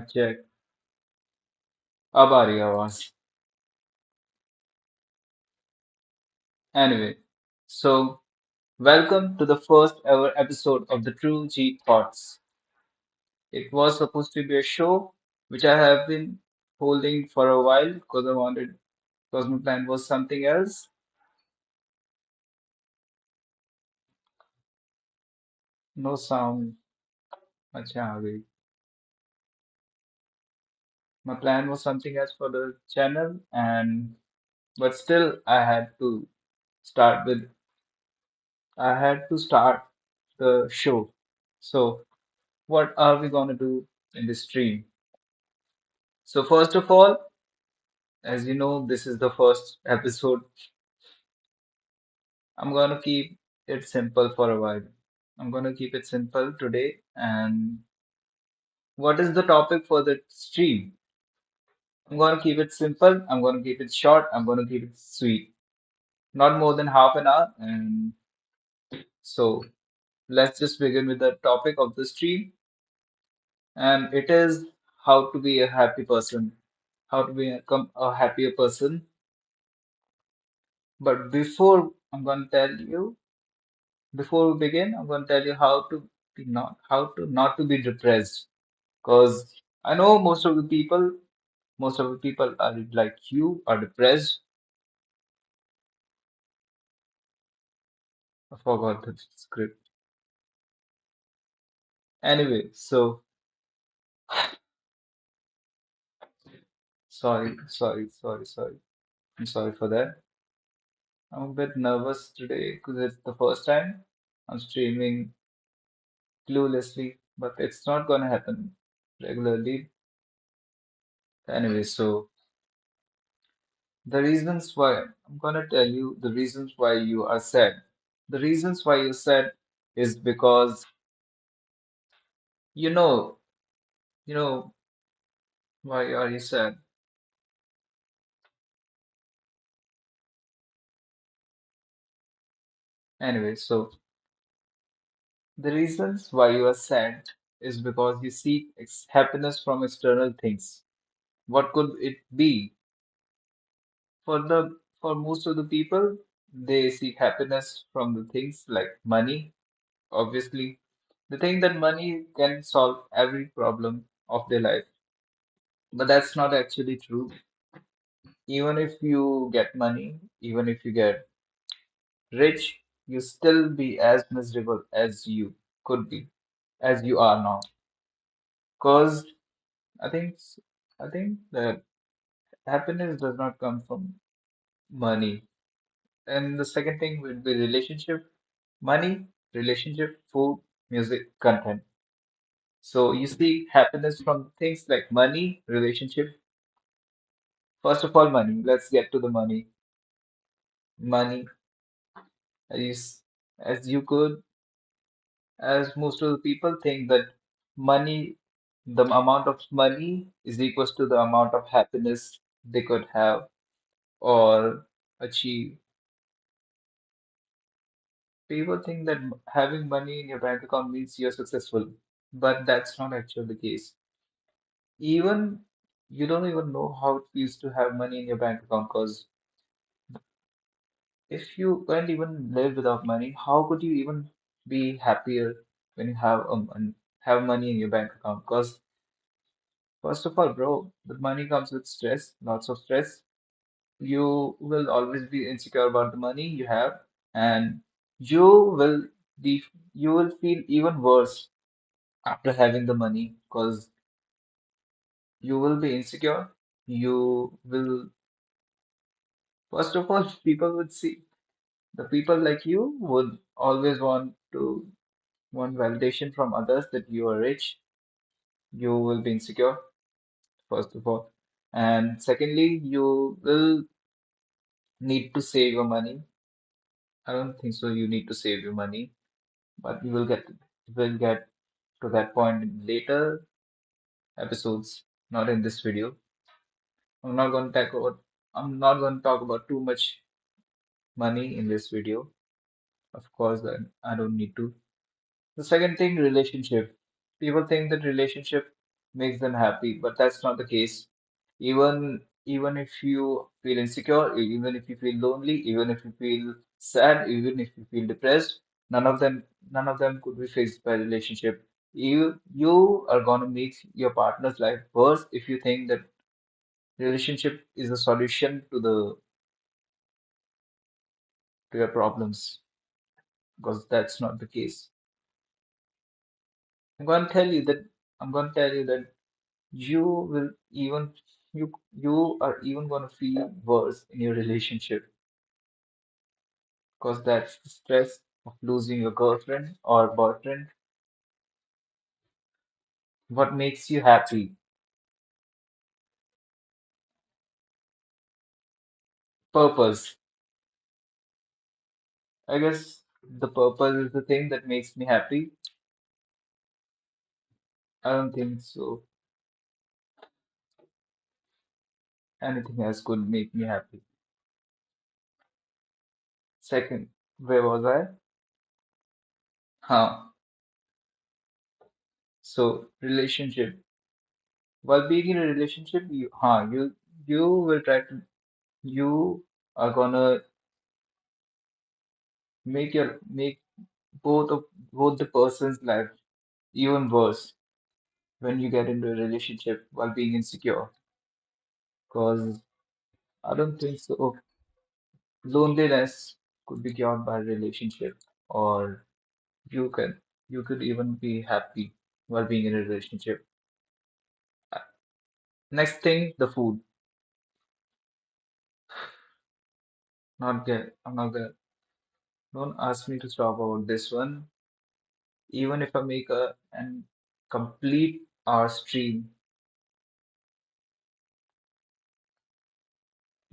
check. अब आ रही है आवाज. Anyway, so welcome to the first ever episode of the True G Thoughts. It was supposed to be a show which I have been holding for a while because my plan was something else. No sound. अच्छा आ गई. My plan was something else for the channel, and but still start with I had to start the show. So what are we gonna do in this stream? So first of all, as you know, this is the first episode. I'm gonna keep it simple for a while. I'm gonna keep it simple today. And what is the topic for the stream? I'm gonna keep it simple. I'm gonna keep it short. I'm gonna keep it sweet. Not more than half an hour. And so let's just begin with the topic of the stream. And it is how to be a happy person, how to become a happier person. But before we begin, I'm going to tell you how to not to be depressed. Because I know most of the people are like you are depressed. I forgot the script. Anyway, so sorry. I'm sorry for that. I'm a bit nervous today because it's the first time I'm streaming cluelessly, but it's not gonna happen regularly. Anyway, so the reasons why I'm gonna tell you the reasons why you are sad. The reasons why you're sad is because you know, you know why are you sad? Anyway, so the reasons why you are sad is because you seek happiness from external things. What could it be? For most of the people, they seek happiness from the things like money, obviously. They think that money can solve every problem of their life. But that's not actually true. Even if you get money, even if you get rich, you still be as miserable as you could be, as you are now. Because I think I think that happiness does not come from money. And the second thing would be relationship, money, relationship, food, music, content. So you see happiness from things like money, relationship. First of all, money. Let's get to the money. Money, as as you could, as most of the people think that money, the amount of money is equals to the amount of happiness they could have or achieve. People think that having money in your bank account means you're successful, but that's not actually the case. Even you don't even know how it feels to have money in your bank account because if you can't even live without money, how could you even be happier when you have money in your bank account? Because first of all, bro, the money comes with stress, lots of stress. You will always be insecure about the money you have, and you will be you will feel even worse after having the money because you will be insecure. You will first of all, people would see the people like you would always want validation from others that you are rich. You will be insecure, first of all. And secondly, you will need to save your money. I don't think so. You need to save your money, but we'll get to that point in later episodes, not in this video. I'm not going to talk about I'm not going to talk about too much money in this video. Of course, I don't need to. The second thing, relationship. People think that relationship makes them happy, but that's not the case. Even if you feel insecure, even if you feel lonely, even if you feel sad, even if you feel depressed, none of them could be fixed by relationship. You are gonna make your partner's life worse if you think that relationship is a solution to your problems, because that's not the case. I'm gonna tell you that I'm gonna tell you that you will even you are even gonna feel worse in your relationship, because that's the stress of losing your girlfriend or boyfriend. What makes you happy? Purpose. I guess the purpose is the thing that makes me happy. I don't think so. Anything else could make me happy. Second, where was I? Huh. So relationship. While being in a relationship, you will try to you are gonna make both the person's life even worse when you get into a relationship while being insecure. Because I don't think so. Loneliness could be cured by a relationship, or you can you could even be happy while being in a relationship. Next thing, the food. Not get I'm not gonna Don't ask me to stop about this one. Even if I make a and complete our stream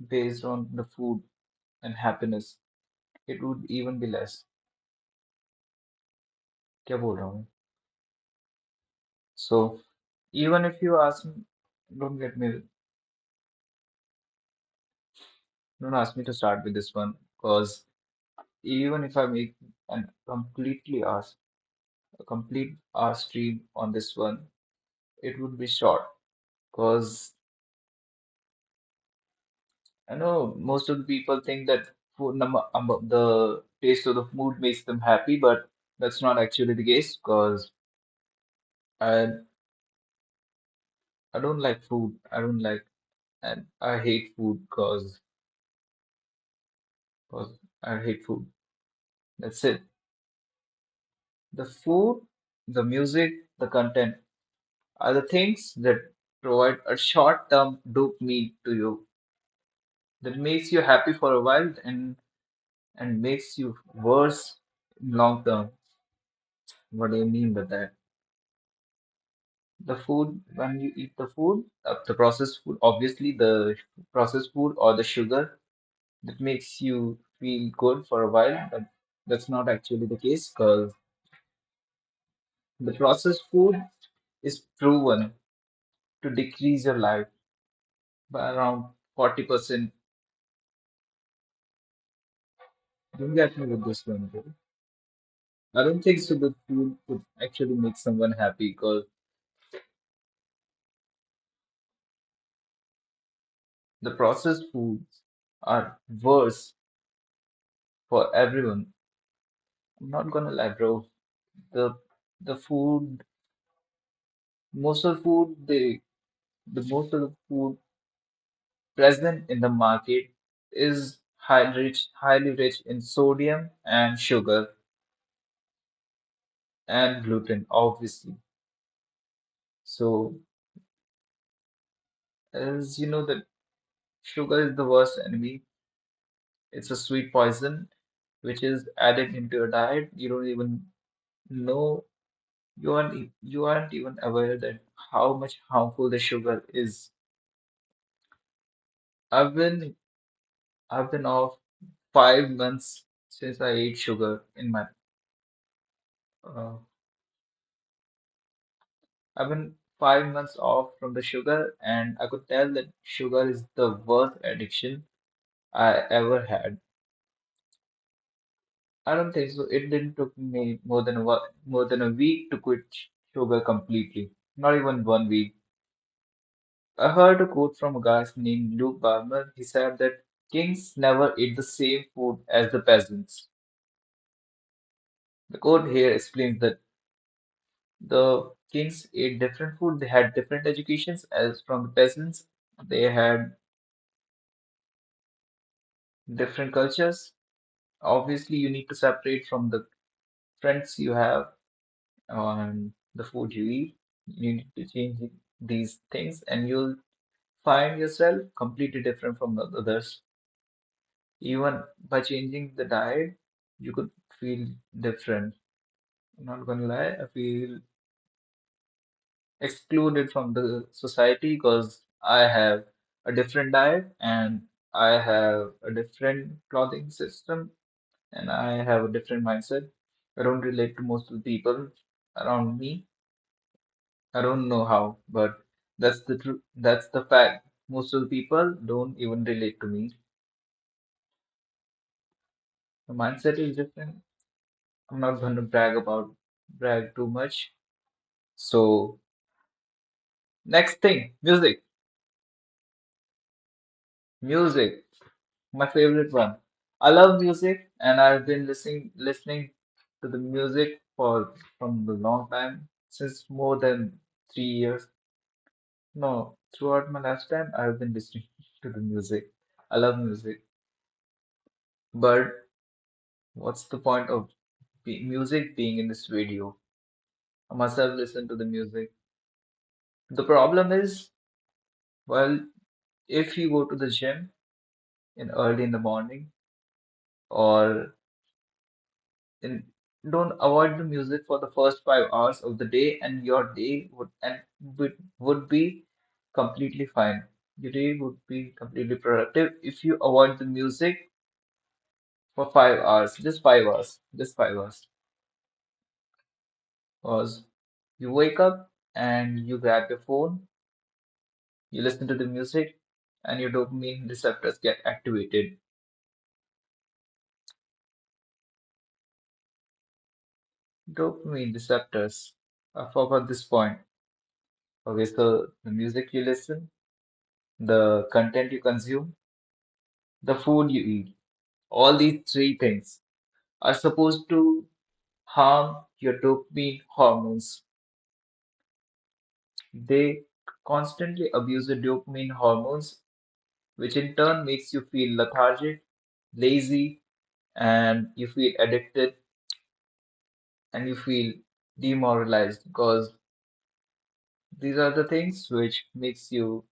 based on the food and happiness, it would even be less. क्या बोल रहा हूँ? So even if you ask me, don't get me, don't ask me to start with this one, because even if I make an a complete hour stream on this one, it would be short. Because I know most of the people think that the taste of the food makes them happy, but that's not actually the case. Because I I don't like food. I don't like and I hate food because I hate food. That's it. The food, the music, the content are the things that provide a short-term dopamine to you that makes you happy for a while and makes you worse in long term. What do you mean by that? The food, when you eat the processed food, obviously the processed food or the sugar that makes you feel good for a while, but that's not actually the case, because the processed food is proven to decrease your life by around 40%. Don't get me with this one, bro. I don't think so the food could actually make someone happy, because the processed foods are worse for everyone. I'm not gonna lie, bro. The the food, most of the food, the most of the food present in the market is highly rich in sodium and sugar and gluten, obviously. So, as you know, that sugar is the worst enemy. It's a sweet poison which is added into your diet. You don't even know, you aren't even aware that how much harmful the sugar is. I've been I've been off 5 months since I ate sugar in my uh, I've been 5 months off from the sugar, and I could tell that sugar is the worst addiction I ever had. I don't think so. It didn't took me more than a week to quit sugar completely. not even 1 week. I heard a quote from a guy named Luke Barmer. He said that kings never ate the same food as the peasants. The quote here explains that the kings ate different food, they had different educations as from the peasants, they had different cultures. Obviously, you need to separate from the friends you have and the food you eat. You need to change these things, and you'll find yourself completely different from the others. Even by changing the diet, you could feel different. I'm not gonna lie, I feel excluded from the society because I have a different diet and I have a different clothing system and I have a different mindset. I don't relate to most of the people around me. I don't know how, but that's the truth. That's the fact. Most of the people don't even relate to me. The mindset is different. I'm not going to brag too much. So next thing, music. Music, my favorite one. I love music, and I've been listening to the music for from the long time, since more than 3 years. No, throughout my lifetime, I've been listening to the music. I love music, but what's the point of music being in this radio? I must have listened to the music. The problem is, well, if you go to the gym in early in the morning, or in don't avoid the music for the first 5 hours of the day, and your day would be completely fine. Your day would be completely productive if you avoid the music for 5 hours, just 5 hours, just 5 hours. Because you wake up and you grab your phone, you listen to the music, and your dopamine receptors get activated. Dopamine receptors. I forgot this point. Okay, so the music you listen, the content you consume, the food you eat, all these three things are supposed to harm your dopamine hormones. They constantly abuse the dopamine hormones, which in turn makes you feel lethargic, lazy, and you feel addicted and you feel demoralized because these are the things which makes you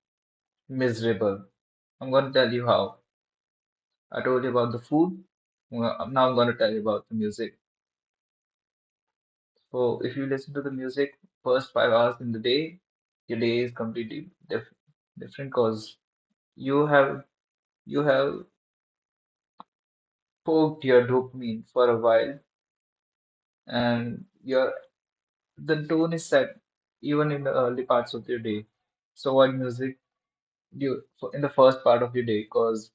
miserable. I'm going to tell you how. I told you about the food. Well, now I'm going to tell you about the music. So if you listen to the music first 5 hours in the day, your day is completely different because you have you have poked your dopamine for a while and your the tone is set even in the early parts of your day. So avoid music in the first part of your day because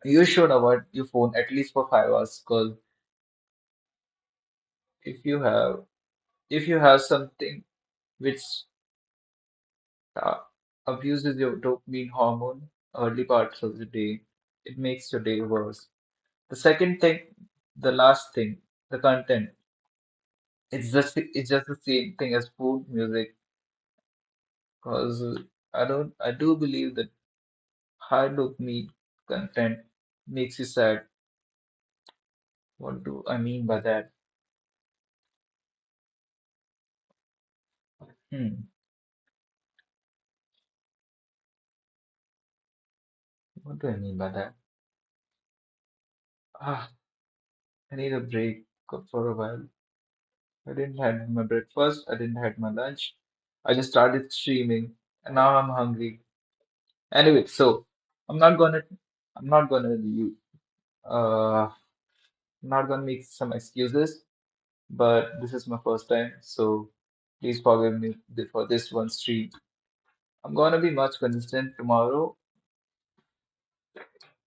you should avoid your phone at least for 5 hours because if you have if you have something which uh, abuses your dopamine hormone early parts of the day, it makes your day worse. The second thing, the last thing, the content. It's just the same thing as food, music, because I do believe that high dopamine content makes you sad. What do I mean by that? Hmm, what do I mean by that? Ah, I need a break for a while. I didn't have my breakfast, I didn't have my lunch. I just started streaming and now I'm hungry. Anyway, so I'm not gonna I'm not gonna you I'm not gonna make some excuses, but this is my first time, so please forgive me for this one stream. I'm gonna be much consistent tomorrow,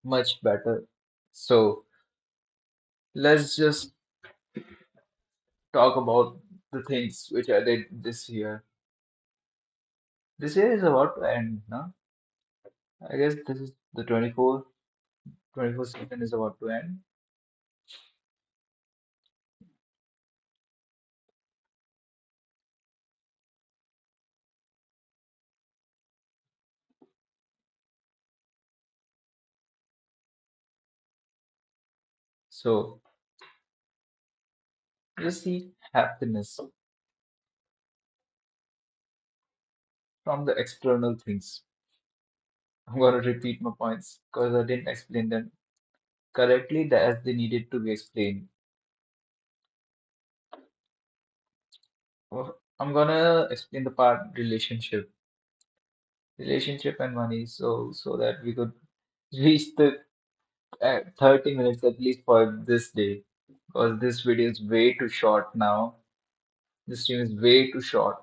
much better. So let's just talk about. the things which I did this year. This year is about to end, no? I guess this is the 24th season is about to end. So you see happiness from the external things. I'm gonna repeat my points because I didn't explain them correctly as they needed to be explained. I'm gonna explain the part relationship and money, so that we could reach the 30 minutes at least for this day, because this video is way too short now. This stream is way too short,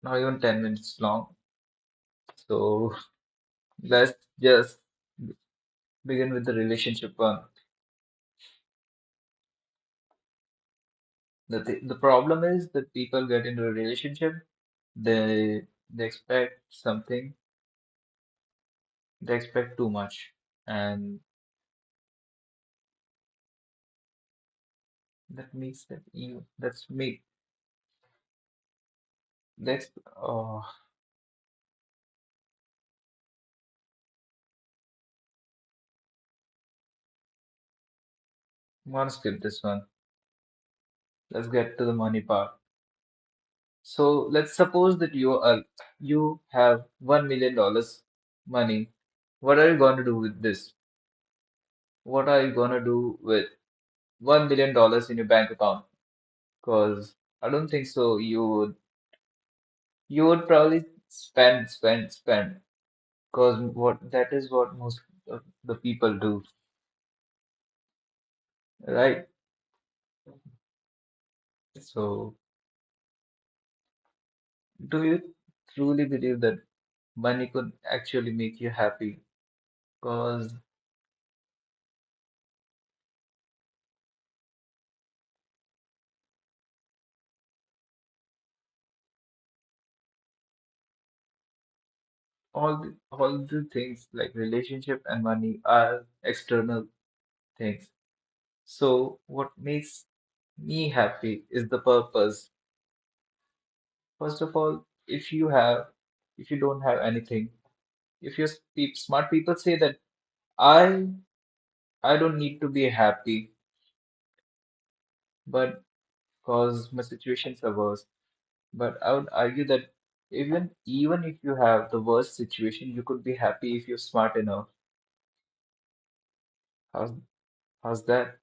not even 10 minutes long. So let's just begin with the relationship one. The problem is that people get into a relationship, they expect something, they expect too much, and that makes that you that's me that's oh I'm gonna skip this one. Let's get to the money part. So let's suppose that you have $1 million money. What are you going to do with this? What are you going to do with $1 million in your bank account? Because I don't think so. You would probably spend. Because what that is what most of the people do, right? So do you truly believe that money could actually make you happy? Because all the things like relationship and money are external things. So what makes me happy is the purpose. First of all, if you don't have anything, if you're smart people say that I I don't need to be happy, but because my situations are worse. But I would argue that even if you have the worst situation, you could be happy if you're smart enough. How's how's that?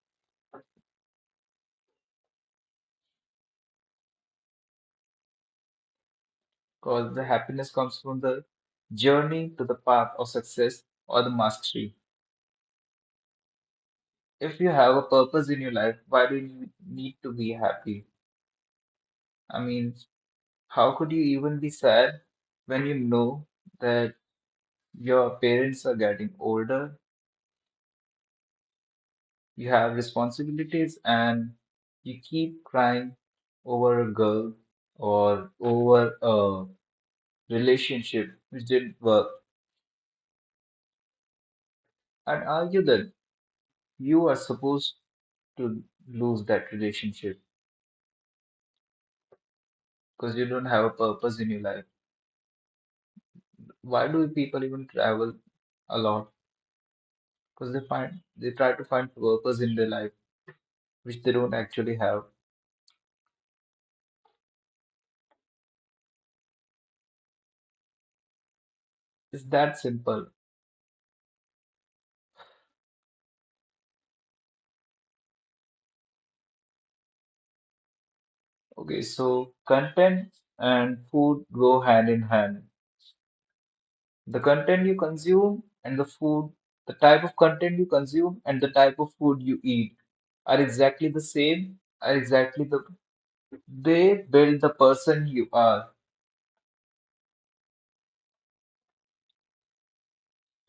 Because the happiness comes from the journey to the path of success or the mastery. If you have a purpose in your life, why do you need to be happy? I mean, how could you even be sad when you know that your parents are getting older, you have responsibilities, and you keep crying over a girl or over a relationship which didn't work, and argue that you are supposed to lose that relationship because you don't have a purpose in your life. Why do people even travel a lot? Because they try to find purpose in their life which they don't actually have. It's that simple. Okay, so content and food go hand in hand. The content you consume and the food, the type of content you consume and the type of food you eat are exactly the same, are exactly they build the person you are.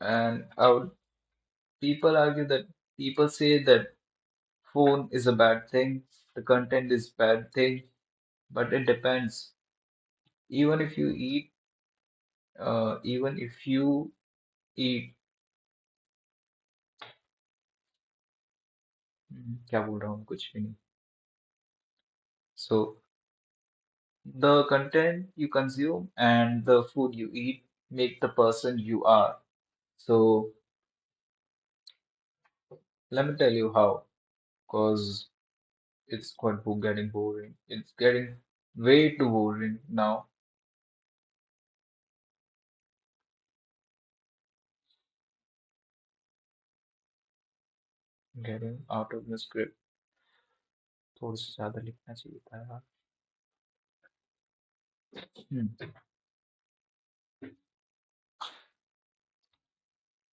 And people argue that people say that phone is a bad thing, the content is bad thing. But it depends. Even if you eat, even if you eat, क्या बोल रहा हूँ कुछ भी नहीं. So the content you consume and the food you eat make the person you are. So let me tell you how, because it's quite getting boring. It's getting way too boring now. Getting out of the script. थोड़ा सा ज्यादा लिखना चाहिए था यार. हम्म,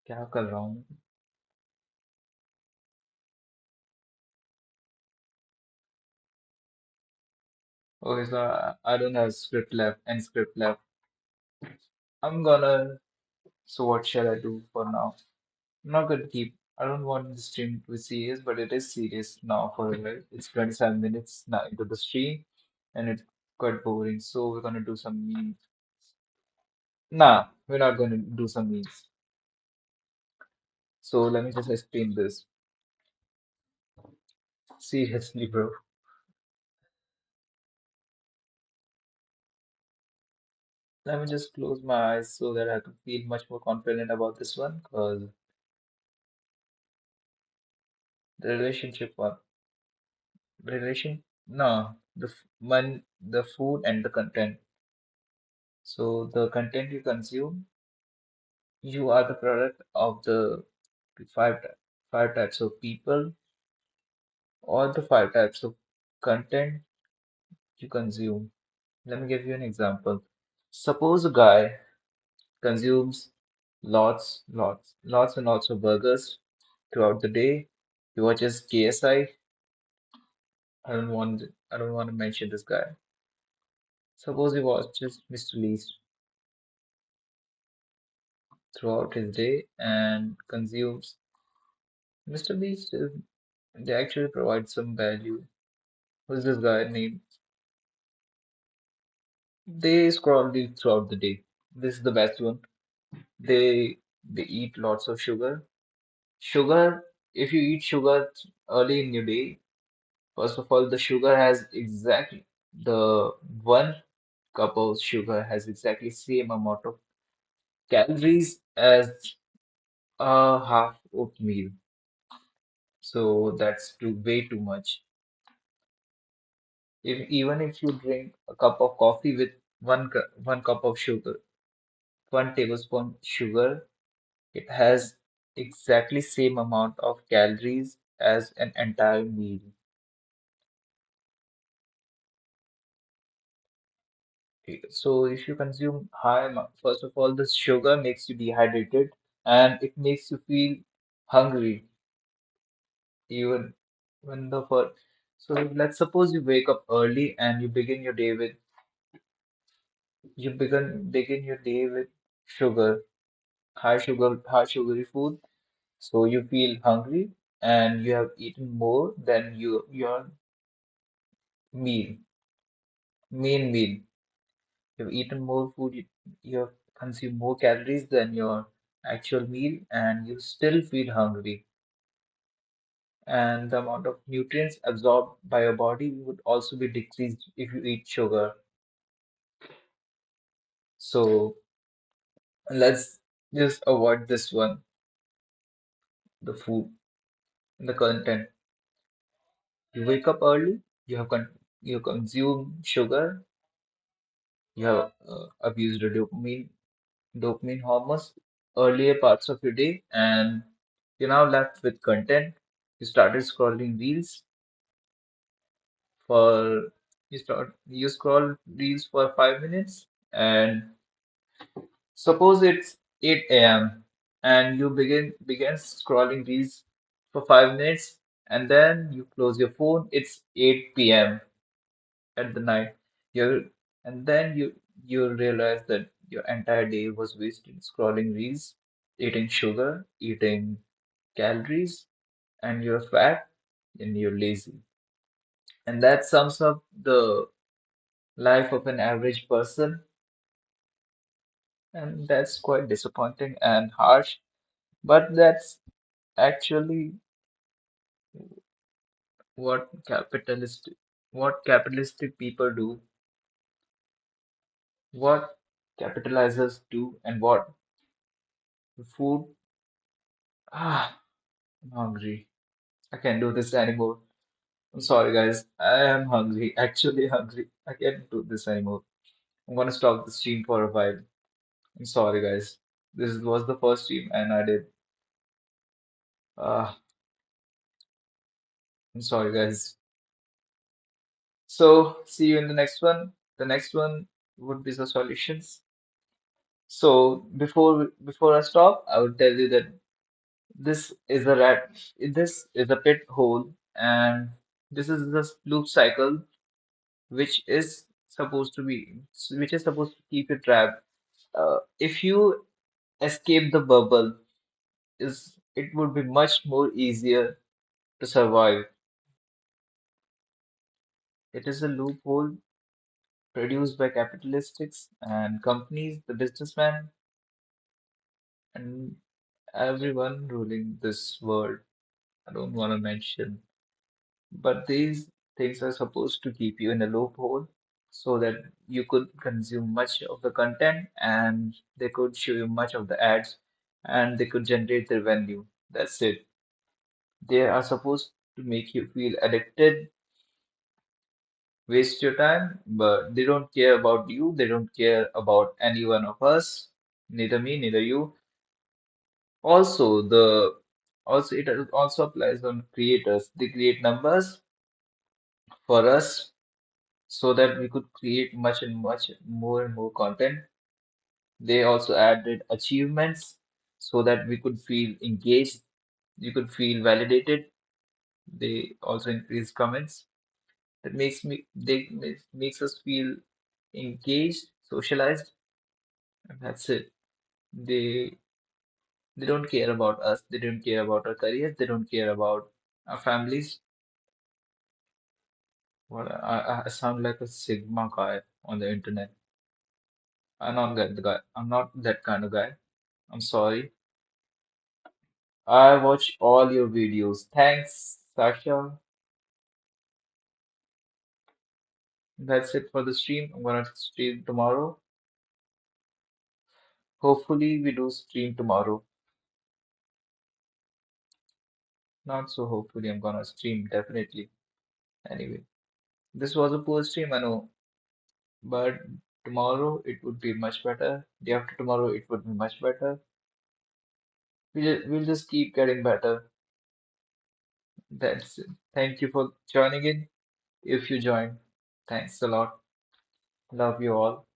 क्या कर रहा हूँ. Okay, so I don't have script left and script left. I'm gonna. So what shall I do for now? I'm not gonna keep. I don't want the stream to be serious, but it is serious now for a while. It's 27 minutes now into the stream, and it's quite boring. So we're gonna do some memes. Nah, we're not gonna do some memes. So let me just explain this. Seriously, bro. Let me just close my eyes so that I can feel much more confident about this one. Because the relationship one, no, the food and the content. So the content you consume, you are the product of the five ty- five types of people or the five types of content you consume. Let me give you an example. Suppose a guy consumes lots and lots of burgers throughout the day. He watches KSI. I don't want to mention this guy. Suppose he watches Mr. Least throughout his day and consumes Mr. Beast. They actually provide some value. Who's this guy named? They scroll reels throughout the day. This is the best one. They eat lots of sugar. Sugar, if you eat sugar early in your day, first of all, the sugar has exactly the 1 cup of sugar has exactly same amount of calories as a half oatmeal. So that's way too much. Even if you drink a cup of coffee with 1 cup of sugar, 1 tablespoon sugar, it has exactly same amount of calories as an entire meal. So if you consume high amount, first of all, the sugar makes you dehydrated and it makes you feel hungry even when the first. So let's suppose you wake up early and you begin your day with begin your day with sugar, high sugary food. So you feel hungry and you have eaten more than your meal, main meal. You've eaten more food, you've consumed more calories than your actual meal, and you still feel hungry. And the amount of nutrients absorbed by your body would also be decreased if you eat sugar. So let's just avoid this one, the food, the content. You wake up early, you consume sugar, you have abused the dopamine hormones earlier parts of your day, and you're now left with content. You started scrolling reels for you scroll reels for 5 minutes, and suppose it's 8 a.m. and you begin scrolling reels for 5 minutes, and then you close your phone. It's 8 p.m. at the night. You and then you realize that your entire day was wasted scrolling reels, eating sugar, eating calories, and you're fat and you're lazy. And that sums up the life of an average person, and that's quite disappointing and harsh. But that's actually what capitalistic people do, what capitalizers do, and what food. Ah, I'm hungry. I can't do this anymore. I'm sorry, guys. I am hungry. Actually hungry. I can't do this anymore. I'm gonna stop the stream for a while. I'm sorry, guys. This was the first stream, and I did. I'm sorry, guys. So, see you in the next one. The next one would be the solutions. So, before I stop, I would tell you that this is a rat. This is a pit hole, and this is the loop cycle, which is which is supposed to keep you trapped. If you escape the bubble, is it would be much more easier to survive. It is a loophole produced by capitalists and companies, the businessmen, and everyone ruling this world. I don't want to mention, but these things are supposed to keep you in a loophole so that you could consume much of the content and they could show you much of the ads and they could generate the revenue. That's it. They are supposed to make you feel addicted, waste your time, but they don't care about you. They don't care about any one of us, neither me, neither you. Also, it also applies on creators. They create numbers for us so that we could create much and much more and more content. They also added achievements so that we could feel engaged, you could feel validated. They also increase comments. That makes us feel engaged, socialized, and that's it. They they don't care about us. They don't care about our careers. They don't care about our families. Well, I sound like a Sigma guy on the internet. I'm not that guy. I'm not that kind of guy. I'm sorry. I watch all your videos. Thanks, Sasha. That's it for the stream. I'm gonna stream tomorrow. Hopefully, we do stream tomorrow. Not so hopefully, I'm gonna stream definitely. Anyway, this was a poor stream, I know, but tomorrow it would be much better. Day after tomorrow it would be much better. We'll just keep getting better. That's it. Thank you for joining in. If you joined, thanks a lot. Love you all.